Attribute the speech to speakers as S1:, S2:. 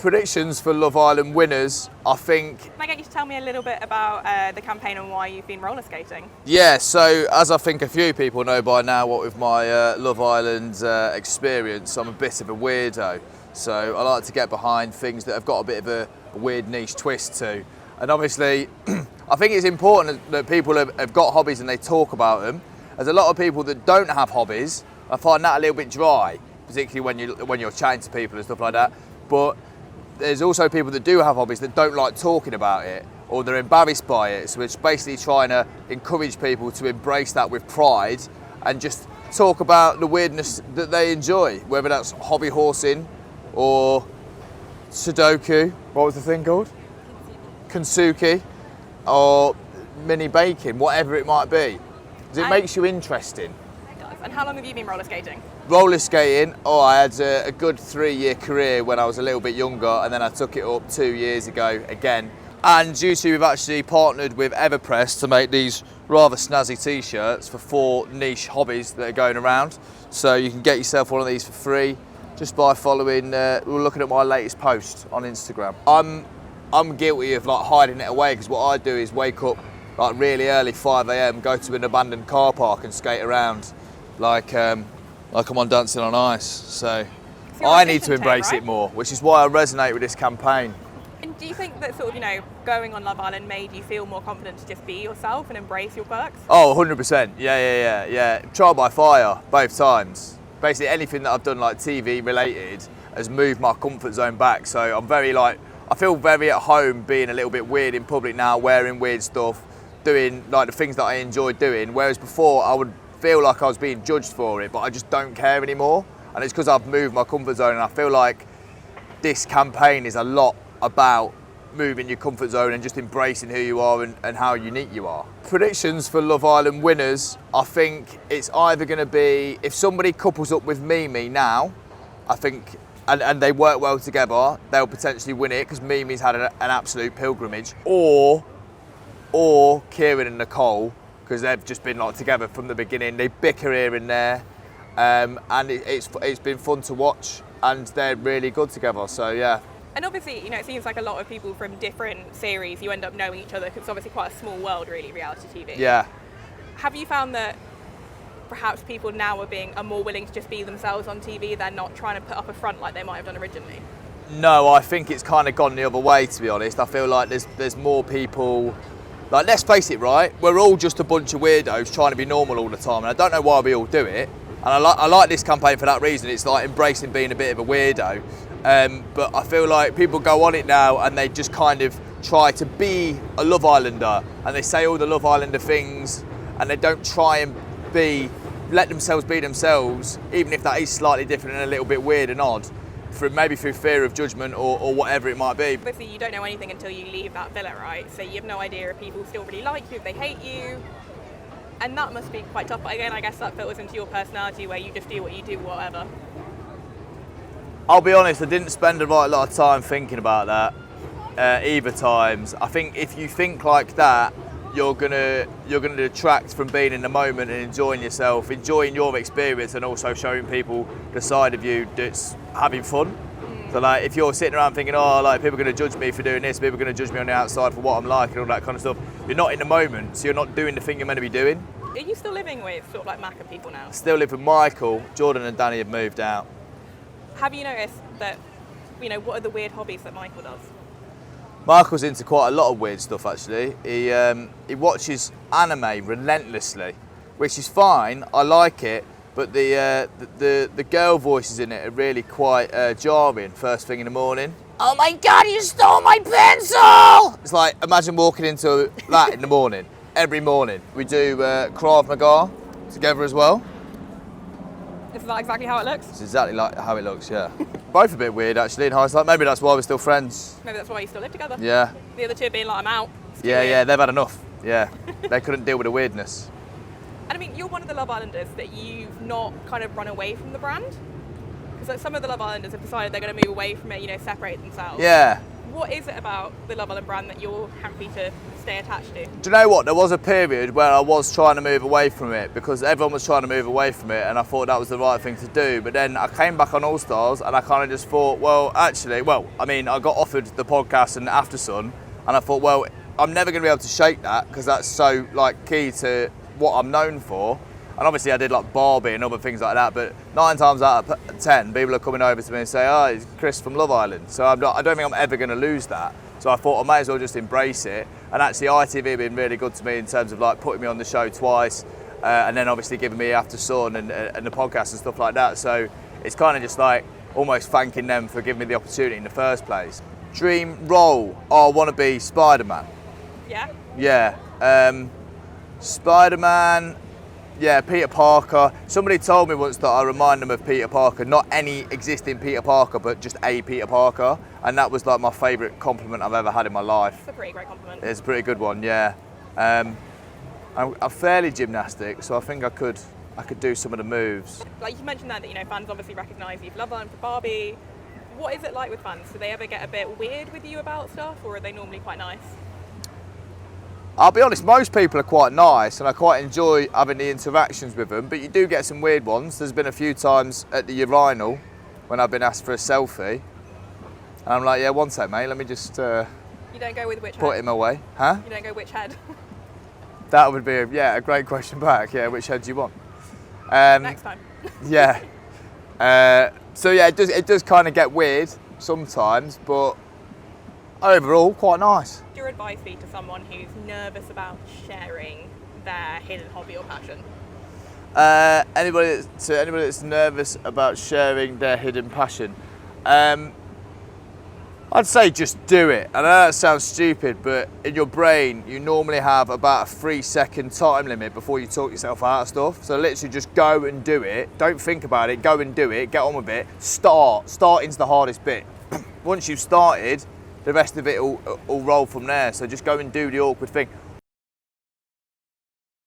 S1: Predictions for Love Island winners, I think.
S2: Can I get you to tell me a little bit about the campaign and why you've been roller skating?
S1: Yeah, so as I think a few people know by now, what with my Love Island experience, I'm a bit of a weirdo. So I like to get behind things that have got a bit of a weird niche twist to. And obviously, I think it's important that people have got hobbies and they talk about them. There's a lot of people that don't have hobbies. I find that a little bit dry, particularly when you're chatting to people and stuff like that. But there's also people that do have hobbies that don't like talking about it, or they're embarrassed by it. So it's basically trying to encourage people to embrace that with pride and just talk about the weirdness that they enjoy, whether that's hobby horsing or Sudoku, what was the thing called? Kintsugi, or mini baking, whatever it might be. Because it makes you interesting.
S2: It does. And how long have you been roller skating?
S1: Roller skating, I had a good 3-year career when I was a little bit younger, and then I took it up 2 years ago again. And due to we've actually partnered with Everpress to make these rather snazzy t-shirts for 4 niche hobbies that are going around. So you can get yourself one of these for free just by following, looking at my latest post on Instagram. I'm guilty of like hiding it away, because what I do is wake up like really early, 5 AM, go to an abandoned car park and skate around like I'm on Dancing on Ice. So I need to embrace it more, which is why I resonate with this campaign.
S2: And do you think that sort of, going on Love Island made you feel more confident to just be yourself and embrace your quirks?
S1: Oh, 100%. Yeah. Trial by fire, both times. Basically anything that I've done like TV related has moved my comfort zone back. So I feel very at home being a little bit weird in public now, wearing weird stuff, doing like the things that I enjoy doing. Whereas before I would feel like I was being judged for it, but I just don't care anymore. And it's because I've moved my comfort zone, and I feel like this campaign is a lot about moving your comfort zone and just embracing who you are and how unique you are. Predictions for Love Island winners, I think it's either going to be, if somebody couples up with Mimi now, I think, and they work well together, they'll potentially win it, because Mimi's had an absolute pilgrimage, or Kieran and Nicole, because they've just been like together from the beginning. They bicker here and there, and it's been fun to watch, and they're really good together. So yeah.
S2: And obviously, it seems like a lot of people from different series, you end up knowing each other, because it's obviously quite a small world, really, reality TV.
S1: Yeah.
S2: Have you found that perhaps people now are more willing to just be themselves on TV? They're not trying to put up a front like they might have done originally?
S1: No, I think it's kind of gone the other way, to be honest. I feel like there's more people. Like, let's face it, right? We're all just a bunch of weirdos trying to be normal all the time, and I don't know why we all do it. And I like this campaign for that reason. It's like embracing being a bit of a weirdo. But I feel like people go on it now and they just kind of try to be a Love Islander, and they say all the Love Islander things, and they don't try and let themselves be themselves, even if that is slightly different and a little bit weird and odd. Maybe through fear of judgment or whatever it might be.
S2: Obviously you don't know anything until you leave that villa, right? So you have no idea if people still really like you, if they hate you. And that must be quite tough. But again, I guess that filters into your personality, where you just do what you do, whatever.
S1: I'll be honest, I didn't spend a lot of time thinking about that either times. I think if you think like that, you're gonna detract from being in the moment and enjoying yourself, enjoying your experience, and also showing people the side of you that's having fun. So like, if you're sitting around thinking, oh, like people are gonna judge me for doing this, people are gonna judge me on the outside for what I'm like and all that kind of stuff, you're not in the moment, so you're not doing the thing you're meant to be doing.
S2: Are you still living with sort of like Mac and people now?
S1: Still live with Michael. Jordan and Danny have moved out.
S2: Have you noticed that, what are the weird hobbies that Michael does?
S1: Michael's into quite a lot of weird stuff, actually. He watches anime relentlessly, which is fine. I like it, but the girl voices in it are really quite jarring. First thing in the morning. Oh my God! You stole my pencil! It's like, imagine walking into that in the morning. Every morning we do Krav Maga together as well.
S2: Is that exactly how it looks?
S1: It's exactly like how it looks, yeah. Both a bit weird, actually, in hindsight. Maybe that's why we're still friends.
S2: Maybe that's why you still live together.
S1: Yeah.
S2: The other two being like, I'm out.
S1: Yeah, they've had enough. Yeah. They couldn't deal with the weirdness.
S2: And I mean, you're one of the Love Islanders that you've not kind of run away from the brand. Because like, some of the Love Islanders have decided they're going to move away from it, separate themselves.
S1: Yeah.
S2: What is it about the Love Island brand that you're happy to stay attached to?
S1: Do you know what? There was a period where I was trying to move away from it because everyone was trying to move away from it, and I thought that was the right thing to do. But then I came back on All Stars and I kind of just thought, I got offered the podcast and After Sun, and I thought, well, I'm never going to be able to shake that because that's so like key to what I'm known for. And obviously I did like Barbie and other things like that, but 9 times out of 10, people are coming over to me and say, oh, it's Chris from Love Island. So I don't think I'm ever going to lose that. So I thought I may as well just embrace it. And actually ITV have been really good to me in terms of like putting me on the show twice, and then obviously giving me After Sun and the podcast and stuff like that. So it's kind of just like almost thanking them for giving me the opportunity in the first place. Dream role, I want to be Spider-Man.
S2: Yeah?
S1: Yeah. Spider-Man. Yeah, Peter Parker. Somebody told me once that I remind them of Peter Parker, not any existing Peter Parker, but just a Peter Parker. And that was like my favourite compliment I've ever had in my life.
S2: It's a pretty great compliment.
S1: It's a pretty good one, yeah. I'm fairly gymnastic, so I think I could do some of the moves.
S2: Like you mentioned there that, you know, fans obviously recognise you for Love Island, for Barbie. What is it like with fans? Do they ever get a bit weird with you about stuff, or are they normally quite nice?
S1: I'll be honest, most people are quite nice and I quite enjoy having the interactions with them, but you do get some weird ones. There's been a few times at the urinal when I've been asked for a selfie and I'm like, yeah, one sec mate, let me just
S2: You don't go with which
S1: put
S2: head?
S1: him away. Huh?
S2: You don't go which head?
S1: That would be a great question back. Yeah, which head do you want?
S2: Next time.
S1: Yeah. So yeah, it does kind of get weird sometimes, but overall quite nice.
S2: What's your advice be to someone who's nervous about sharing their hidden hobby or passion?
S1: Anybody that's nervous about sharing their hidden passion, I'd say just do it. I know that sounds stupid, but in your brain you normally have about a 3-second time limit before you talk yourself out of stuff. So literally just go and do it. Don't think about it, go and do it, get on with it. Start into the hardest bit. Once you've started, the rest of it will roll from there. So just go and do the awkward thing.